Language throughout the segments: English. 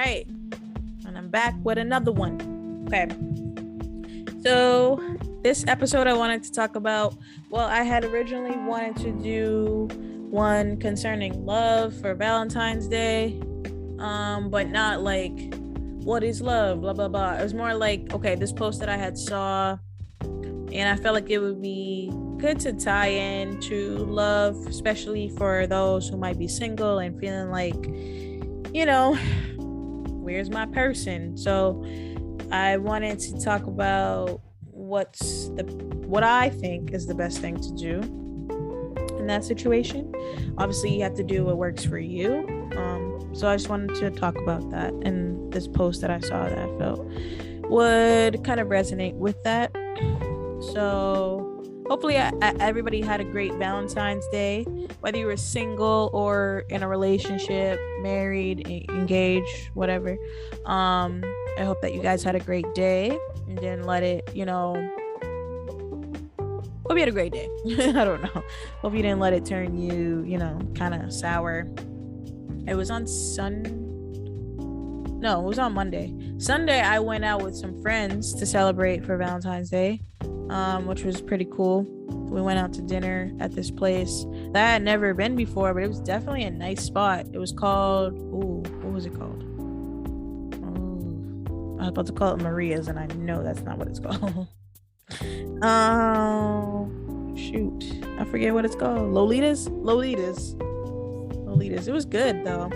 right. And I'm back with another one. Okay. So this episode I wanted to talk about, well, I had originally wanted to do one concerning love for Valentine's Day. But not like what is love, blah blah blah. It was more like, okay, this post that I had saw, and I felt like it would be good to tie in to love, especially for those who might be single and feeling like, where's my person? So I wanted to talk about what I think is the best thing to do in that situation. Obviously, you have to do what works for you. So I just wanted to talk about that in this post that I saw that I felt would kind of resonate with that. So hopefully everybody had a great Valentine's Day, whether you were single or in a relationship, married, engaged, whatever. I hope that you guys had a great day and didn't let it, hope you had a great day. I don't know. Hope you didn't let it turn you, kind of sour. It was on it was on Monday. Sunday, I went out with some friends to celebrate for Valentine's Day, which was pretty cool. We went out to dinner at this place that I had never been before, but it was definitely a nice spot. It was called, what was it called? I was about to call it Maria's, and I know that's not what it's called. Shoot. I forget what it's called. Lolita's. It was good though.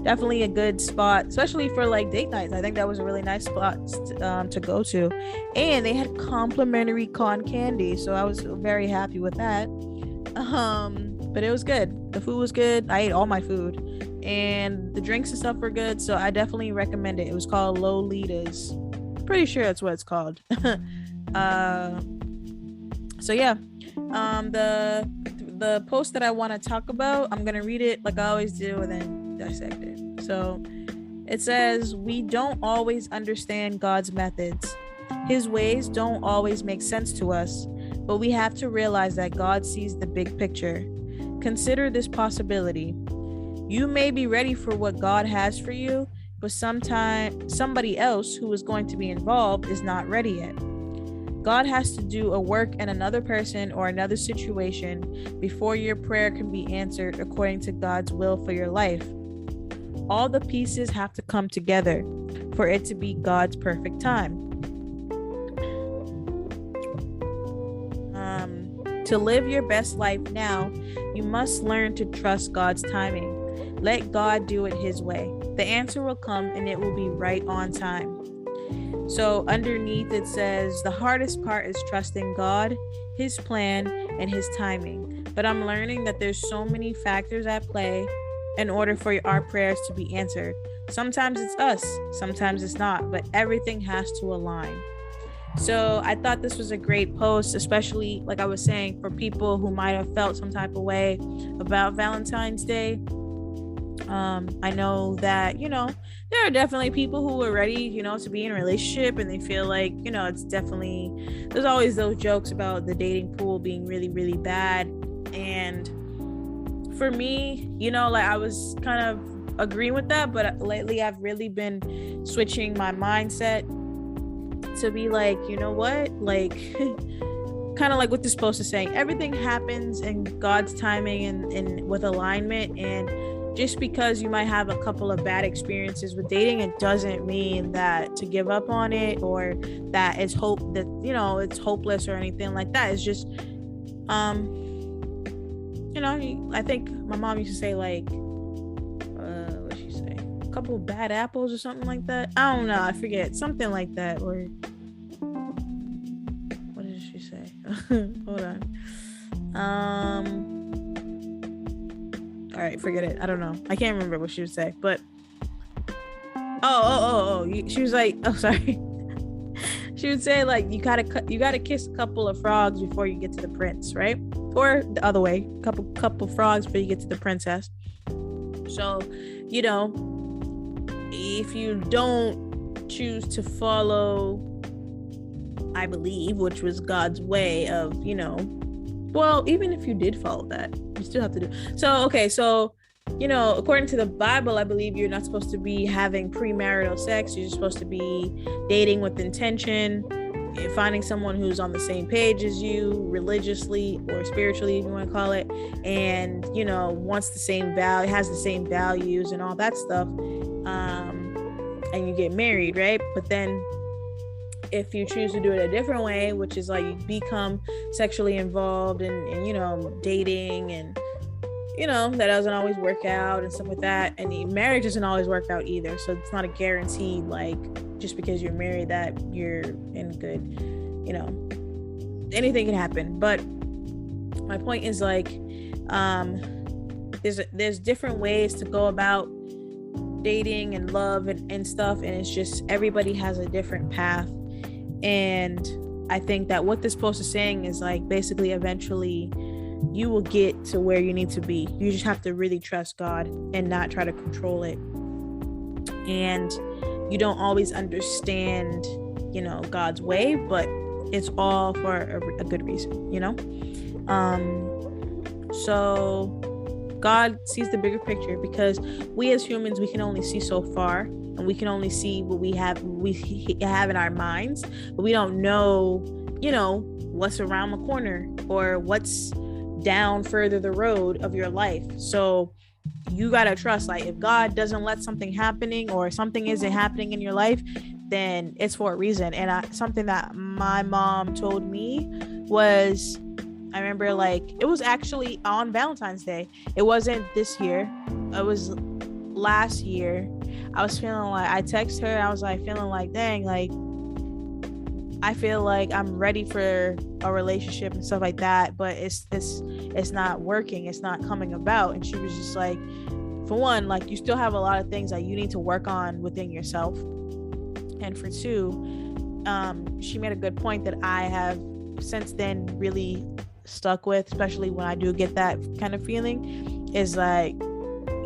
Definitely a good spot, especially for like date nights. I think that was a really nice spot to go to, and they had complimentary cotton candy, so I was very happy with that. But it was good. The food was good. I ate all my food, and the drinks and stuff were good, so I definitely recommend it. It was called Lolita's. Pretty sure that's what it's called. So yeah, the post that I want to talk about, I'm gonna read it like I always do and then dissect it. So it says, we don't always understand God's methods. His ways don't always make sense to us, but we have to realize that God sees the big picture. Consider this possibility. You may be ready for what God has for you, but somebody else who is going to be involved is not ready yet. God has to do a work in another person or another situation before your prayer can be answered according to God's will for your life. All the pieces have to come together for it to be God's perfect time. To live your best life now, you must learn to trust God's timing. Let God do it His way. The answer will come and it will be right on time. So underneath it says, the hardest part is trusting God, His plan, and His timing. But I'm learning that there's so many factors at play in order for our prayers to be answered. Sometimes it's us, sometimes it's not, but everything has to align. So I thought this was a great post, especially like I was saying, for people who might have felt some type of way about Valentine's Day. I know that, there are definitely people who are ready, to be in a relationship, and they feel like, it's definitely, there's always those jokes about the dating pool being really, really bad. And for me, like I was kind of agreeing with that, but lately I've really been switching my mindset to be like, you know what, like kind of like what this post is saying, everything happens in God's timing and with alignment. And just because you might have a couple of bad experiences with dating, it doesn't mean that to give up on it or that it's it's hopeless or anything like that. It's just, I think my mom used to say like, what'd she say? A couple of bad apples or something like that. I don't know. I forget. Something like that. Or what did she say? Hold on. All right, forget it. I don't know. I can't remember what she would say, but she was like, sorry. She would say like, you gotta kiss a couple of frogs before you get to the prince, right? Or the other way, couple frogs before you get to the princess. So, if you don't choose to follow, I believe, which was God's way of, well, even if you did follow that, you still have to do. So, okay, so according to the Bible, I believe you're not supposed to be having premarital sex. You're supposed to be dating with intention, finding someone who's on the same page as you, religiously or spiritually, if you want to call it, and wants the same value, has the same values and all that stuff. And you get married, right? But then if you choose to do it a different way, which is like you become sexually involved and dating, and that doesn't always work out and stuff like that, and the marriage doesn't always work out either, so it's not a guarantee, like, just because you're married that you're in good, anything can happen. But my point is, like, there's different ways to go about dating and love and stuff, and it's just everybody has a different path. And I think that what this post is saying is, like, basically eventually you will get to where you need to be. You just have to really trust God and not try to control it. And you don't always understand God's way, but it's all for a good reason. So God sees the bigger picture, because we as humans, we can only see so far, and we can only see what we have in our minds, but we don't know what's around the corner or what's down further the road of your life. So you gotta trust, like, if God doesn't let something happening or something isn't happening in your life, then it's for a reason. And something that my mom told me was, I remember, like, it was actually on Valentine's Day. It wasn't this year, it was last year. I was feeling like, I texted her, I was like feeling like, dang, like, I feel like I'm ready for a relationship and stuff like that, but it's not working, it's not coming about. And she was just like, for one, like, you still have a lot of things that you need to work on within yourself, and for two, she made a good point that I have since then really stuck with, especially when I do get that kind of feeling, is like,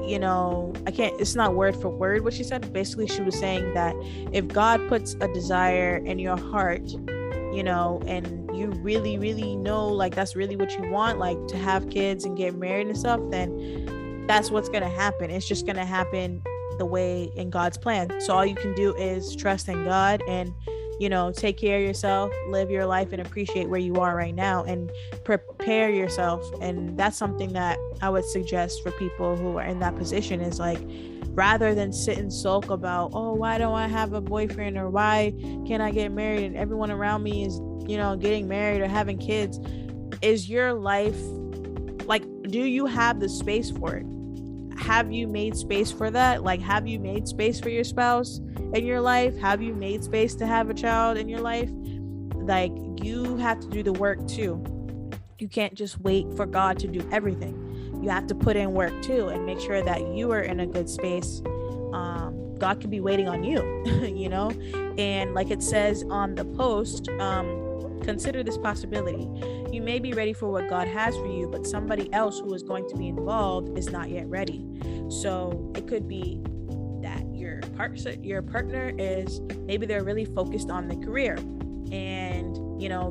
it's not word for word what she said. Basically, she was saying that if God puts a desire in your heart, and you really, really know, like, that's really what you want, like, to have kids and get married and stuff, then that's what's going to happen. It's just going to happen the way in God's plan. So all you can do is trust in God and, take care of yourself, live your life, and appreciate where you are right now, and prepare yourself. And that's something that I would suggest for people who are in that position, is like, rather than sit and sulk about, oh, why don't I have a boyfriend, or why can't I get married, and everyone around me is, getting married or having kids. Is your life, like, do you have the space for it? Have you made space for that? Like, have you made space for your spouse in your life? Have you made space to have a child in your life? Like, you have to do the work too. You can't just wait for God to do everything. You have to put in work too, and make sure that you are in a good space. God could be waiting on you, and like it says on the post, consider this possibility. You may be ready for what God has for you, but somebody else who is going to be involved is not yet ready. So it could be that your partner is, maybe they're really focused on the career, and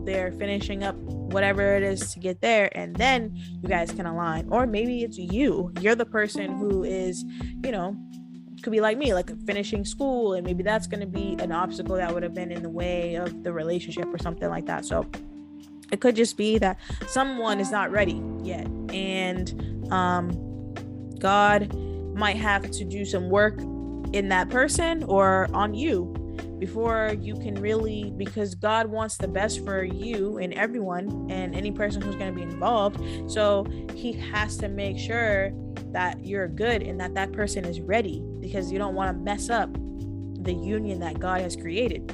they're finishing up whatever it is to get there, and then you guys can align. Or maybe it's you're the person who is, could be like me, like finishing school, and maybe that's going to be an obstacle that would have been in the way of the relationship or something like that. So it could just be that someone is not ready yet, and God might have to do some work in that person or on you before you can really, because God wants the best for you and everyone and any person who's going to be involved. So he has to make sure that you're good and that person is ready, because you don't want to mess up the union that God has created.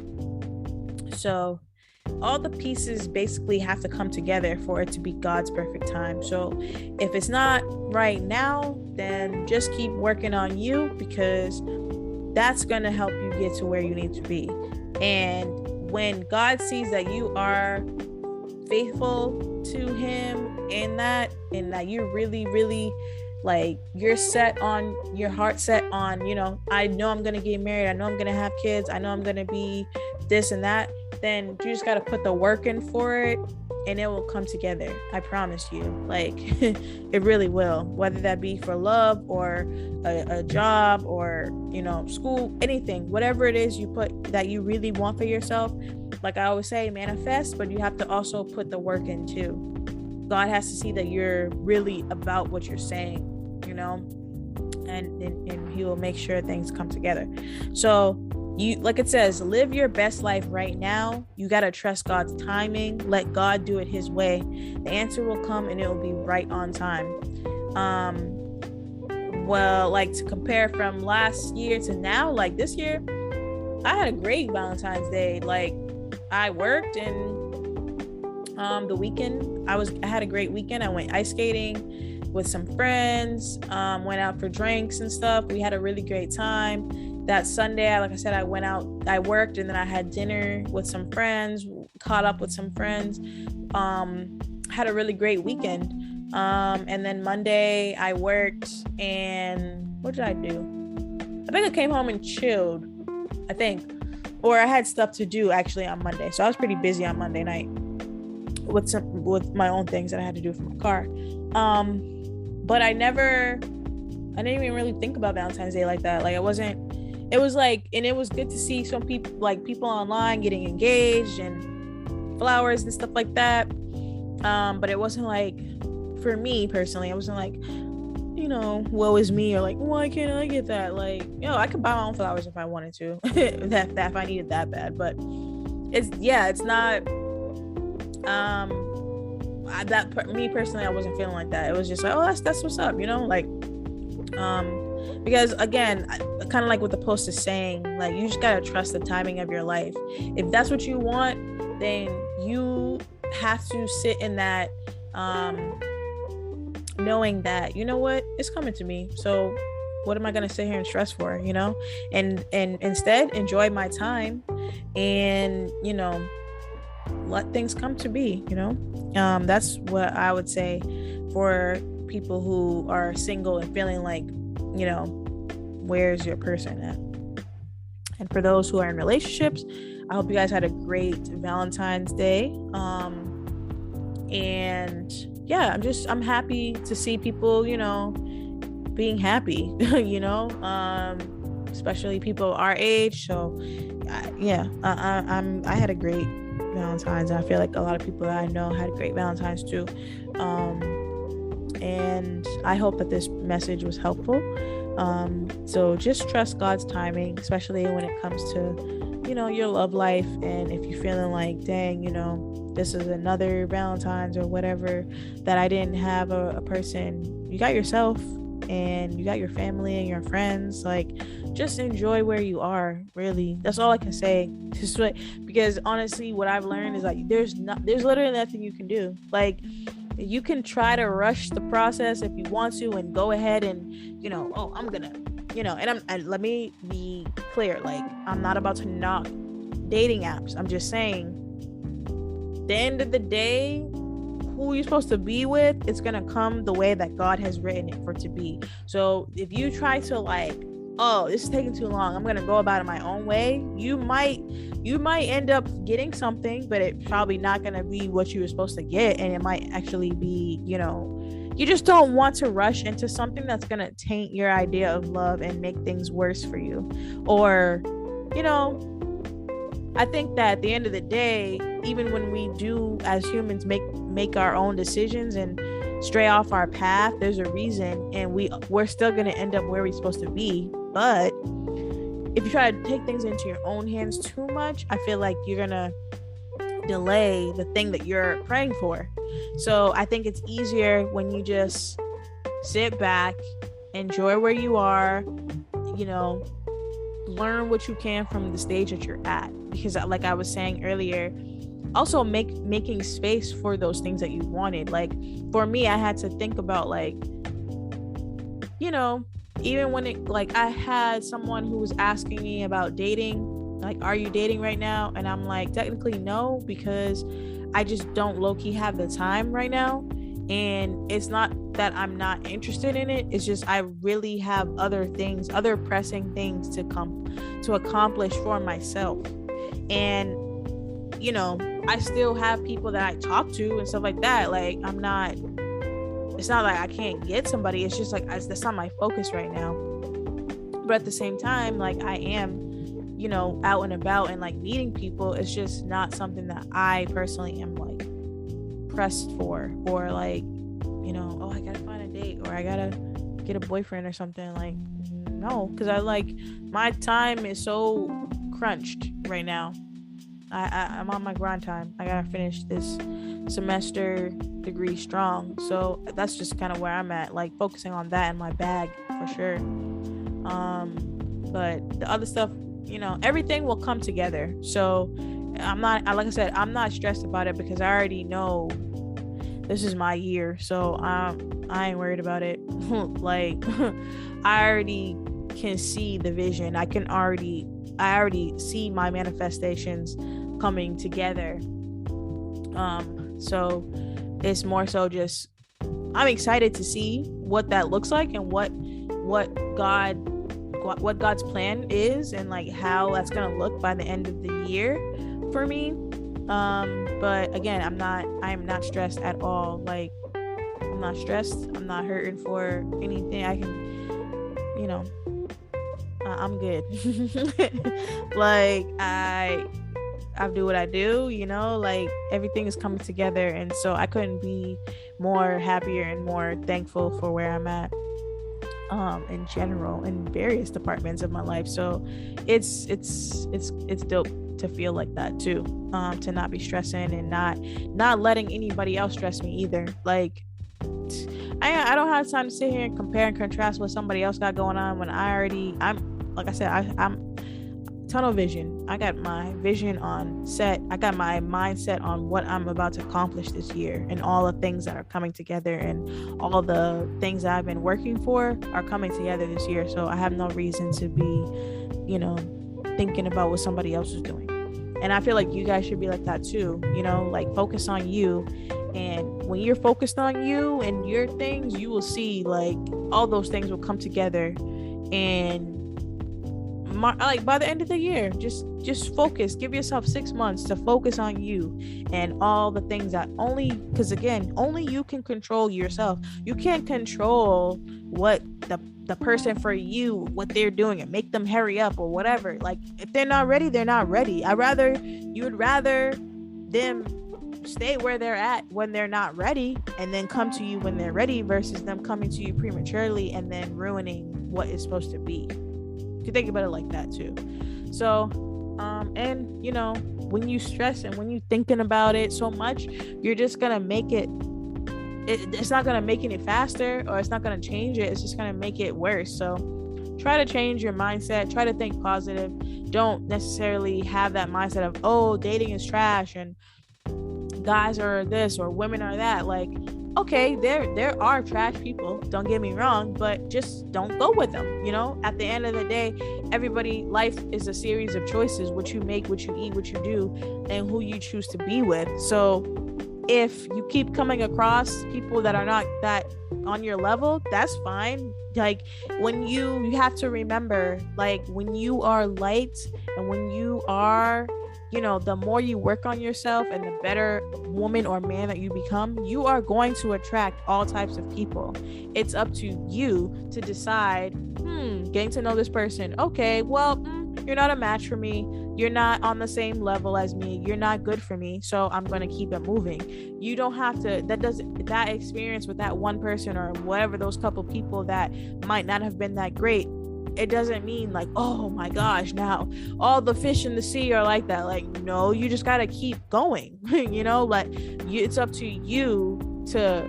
So all the pieces basically have to come together for it to be God's perfect time. So if it's not right now, then just keep working on you, because that's going to help you get to where you need to be. And when God sees that you are faithful to him in that, and that you're really, really, like, you're set on, your heart set on, I know I'm going to get married, I know I'm going to have kids, I know I'm going to be this and that, then you just got to put the work in for it, and it will come together. I promise you. Like, it really will, whether that be for love or a job or, you know, school, anything, whatever it is you put that you really want for yourself. Like I always say, manifest, but you have to also put the work in too. God has to see that you're really about what you're saying, you know, and he will make sure things come together. So you, like it says, live your best life right now. You got to trust God's timing. Let God do it his way. The answer will come and it will be right on time. Well, like, to compare from last year to now, like this year, I had a great Valentine's Day. Like, I worked, and the weekend I had a great weekend. I went ice skating with some friends, went out for drinks and stuff. We had a really great time. That Sunday, like I said, I went out, I worked, and then I had dinner with some friends, caught up with some friends, had a really great weekend. And then Monday I worked, and what did I do? I think I came home and chilled, I think, or I had stuff to do actually on Monday. So I was pretty busy on Monday night with my own things that I had to do for my car. But I didn't even really think about Valentine's Day like that. Like, it was like, and it was good to see some people, like people online getting engaged and flowers and stuff like that. But it wasn't like, for me personally, I wasn't like, you know, woe is me, or like, why can't I get that? Like, you know, I could buy my own flowers if I wanted to, that if I needed that bad. But it's not, me personally, I wasn't feeling like that. It was just like, oh, that's what's up, you know, like, because again, kind of like what the post is saying, like, you just gotta trust the timing of your life. If that's what you want, then you have to sit in that, knowing that, you know what, it's coming to me. So what am I going to sit here and stress for, you know? And instead enjoy my time and, you know, let things come to be, you know? That's what I would say for people who are single and feeling like, you know, where's your person at? And for those who are in relationships, I hope you guys had a great Valentine's Day. And yeah, I'm happy to see people, you know, being happy, you know, especially people our age. So I had a great Valentine's. I feel like a lot of people that I know had great Valentine's too. And I hope that this message was helpful. So just trust God's timing, especially when it comes to, you know, your love life. And if you're feeling like, dang, you know, this is another Valentine's or whatever, that I didn't have a person, you got yourself and you got your family and your friends. Like, just enjoy where you are. Really, that's all I can say. Just because honestly, what I've learned is like, there's literally nothing you can do. Like, you can try to rush the process if you want to and go ahead and, you know, oh, I'm gonna, you know, and let me be clear, like, I'm not about to knock dating apps. I'm just saying, the end of the day, who you're supposed to be with, it's gonna come the way that God has written it for it to be. So if you try to like, oh, this is taking too long, I'm gonna go about it my own way, you might end up getting something, but it's probably not gonna be what you were supposed to get, and it might actually be, you know, you just don't want to rush into something that's gonna taint your idea of love and make things worse for you. Or, you know, I think that at the end of the day, even when we do as humans make our own decisions and stray off our path, there's a reason, and we're still going to end up where we're supposed to be. But if you try to take things into your own hands too much, I feel like you're going to delay the thing that you're praying for. So I think it's easier when you just sit back, enjoy where you are, you know, learn what you can from the stage that you're at. Because like I was saying earlier, also making space for those things that you wanted. Like, for me, I had to think about, like, you know, even when it, like, I had someone who was asking me about dating, like, are you dating right now? And I'm like, technically no, because I just don't low-key have the time right now. And it's not that I'm not interested in it, it's just I really have other pressing things to accomplish for myself. And you know, I still have people that I talk to and stuff like that. Like, it's not like I can't get somebody. It's just like, that's not my focus right now. But at the same time, like, I am, you know, out and about and like meeting people. It's just not something that I personally am like pressed for, or like, you know, oh, I gotta find a date, or I gotta get a boyfriend or something. Like, no, because I like, my time is so crunched right now. I'm on my grind time. I gotta finish this semester degree strong, so that's just kind of where I'm at, like focusing on that in my bag for sure. But the other stuff, you know, everything will come together. So like I said, I'm not stressed about it, because I already know this is my year. So I ain't worried about it. Like, I already can see the vision. I already see my manifestations coming together. So it's more so just, I'm excited to see what that looks like, and what God's plan is, and like how that's gonna look by the end of the year for me. But again, I am not stressed at all. Like, I'm not stressed. I'm not hurting for anything. I can, you know, I'm good. Like, I do what I do, you know, like everything is coming together, and so I couldn't be more happier and more thankful for where I'm at in general, in various departments of my life. So it's dope to feel like that too, to not be stressing and not letting anybody else stress me either. Like, I don't have time to sit here and compare and contrast what somebody else got going on, when I'm like I said, I'm tunnel vision. I got my vision on set. I got my mindset on what I'm about to accomplish this year, and all the things that are coming together, and all the things that I've been working for are coming together this year. So I have no reason to be, you know, thinking about what somebody else is doing. And I feel like you guys should be like that too, you know, like focus on you. And when you're focused on you and your things, you will see like all those things will come together. And like by the end of the year, just focus. Give yourself 6 months to focus on you and all the things that because again, only you can control yourself. You can't control what the person for you, what they're doing, and make them hurry up or whatever. Like, if they're not ready, they're not ready. You would rather them stay where they're at when they're not ready, and then come to you when they're ready, versus them coming to you prematurely and then ruining what is supposed to be. You think about it like that too. So and you know, when you stress and when you thinking about it so much, you're just gonna make it's not gonna make it faster, or it's not gonna change it. It's just gonna make it worse. So try to change your mindset. Try to think positive. Don't necessarily have that mindset of, oh, dating is trash and guys are this or women are that. Like, okay, there are trash people, don't get me wrong, but just don't go with them. You know, at the end of the day, life is a series of choices: what you make, what you eat, what you do, and who you choose to be with. So if you keep coming across people that are not that on your level, that's fine. Like, when you have to remember, like, when you are light and when you are, you know, the more you work on yourself and the better woman or man that you become, you are going to attract all types of people. It's up to you to decide, getting to know this person. Okay, well, you're not a match for me. You're not on the same level as me. You're not good for me. So I'm going to keep it moving. You don't have to, that experience with that one person or whatever, those couple people that might not have been that great, it doesn't mean like, oh my gosh, now all the fish in the sea are like that. Like, no, you just got to keep going. You know, like, it's up to you to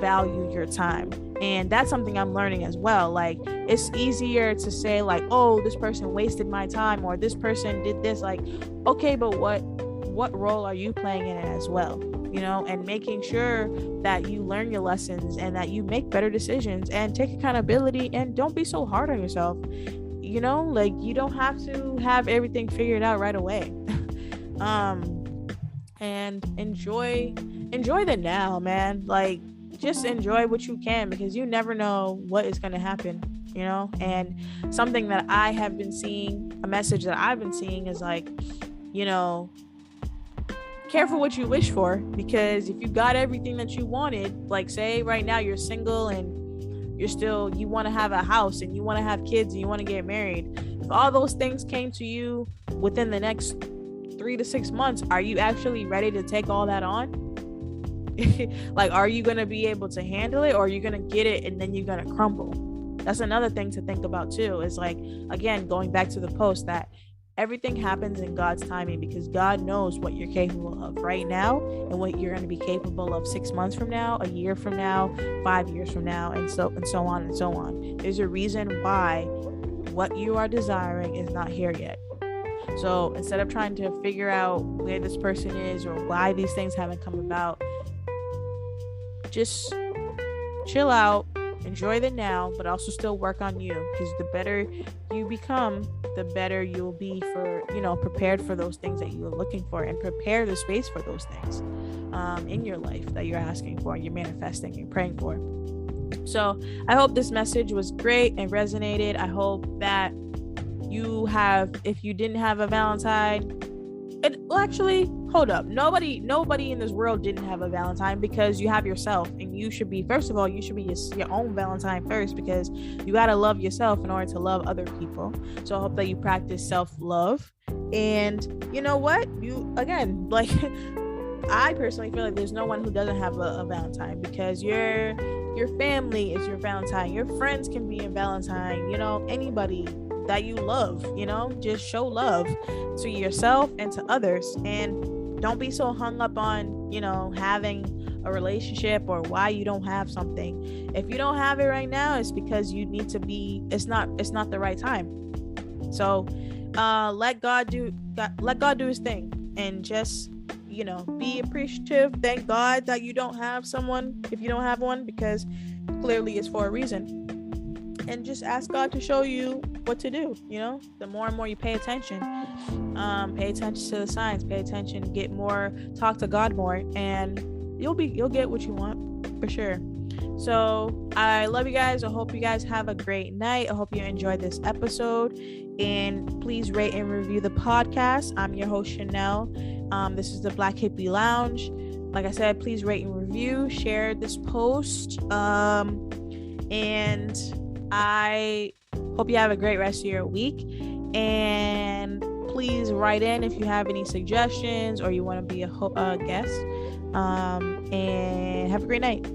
value your time. And that's something I'm learning as well. Like, it's easier to say like, oh, this person wasted my time, or this person did this. Like, okay, but what role are you playing in it as well? You know, and making sure that you learn your lessons and that you make better decisions and take accountability, and don't be so hard on yourself. You know, like, you don't have to have everything figured out right away. And enjoy the now, man. Like, just enjoy what you can, because you never know what is going to happen, you know. And something that I have been seeing, a message that I've been seeing is like, you know, careful what you wish for, because if you got everything that you wanted, like say right now you're single and you want to have a house and you want to have kids and you want to get married, if all those things came to you within the next 3 to 6 months, are you actually ready to take all that on? Like, are you going to be able to handle it, or are you going to get it and then you're going to crumble? That's another thing to think about too, is like, again, going back to the post, that everything happens in God's timing, because God knows what you're capable of right now and what you're going to be capable of 6 months from now, a year from now, 5 years from now, and so on and so on. There's a reason why what you are desiring is not here yet. So instead of trying to figure out where this person is or why these things haven't come about, just chill out, enjoy the now, but also still work on you, because the better you become, the better you'll be for, prepared for those things that you're looking for, and prepare the space for those things in your life that you're asking for, you're manifesting, you're praying for. So I hope this message was great and resonated. I hope that you have, if you didn't have a Valentine, actually, hold up, nobody in this world didn't have a Valentine, because you have yourself, and you should be, first of all, you should be your own Valentine first, because you got to love yourself in order to love other people. So I hope that you practice self-love. And you know what, I personally feel like there's no one who doesn't have a Valentine, because your family is your Valentine, your friends can be a Valentine, anybody that you love, just show love to yourself and to others, and don't be so hung up on having a relationship or why you don't have something. If you don't have it right now, it's because you need to be, it's not the right time. So let God do his thing, and just be appreciative. Thank God that you don't have someone, if you don't have one, because clearly it's for a reason. And just ask God to show you what to do. The more and more you pay attention to the signs, pay attention, talk to God more, and you'll get what you want for sure. So I love you guys. I hope you guys have a great night. I hope you enjoyed this episode, and please rate and review the podcast. I'm your host, Chanel. This is the Black Hippie Lounge. Like I said, please rate and review, share this post, and I hope you have a great rest of your week. And please write in if you have any suggestions or you want to be a guest. And have a great night.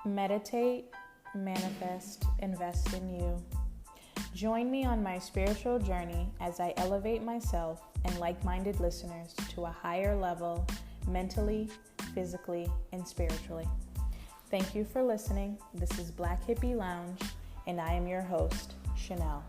Meditate, manifest, invest in you. Join me on my spiritual journey as I elevate myself and like-minded listeners to a higher level, mentally, physically, and spiritually. Thank you for listening. This is Black Hippie Lounge, and I am your host, Chanel.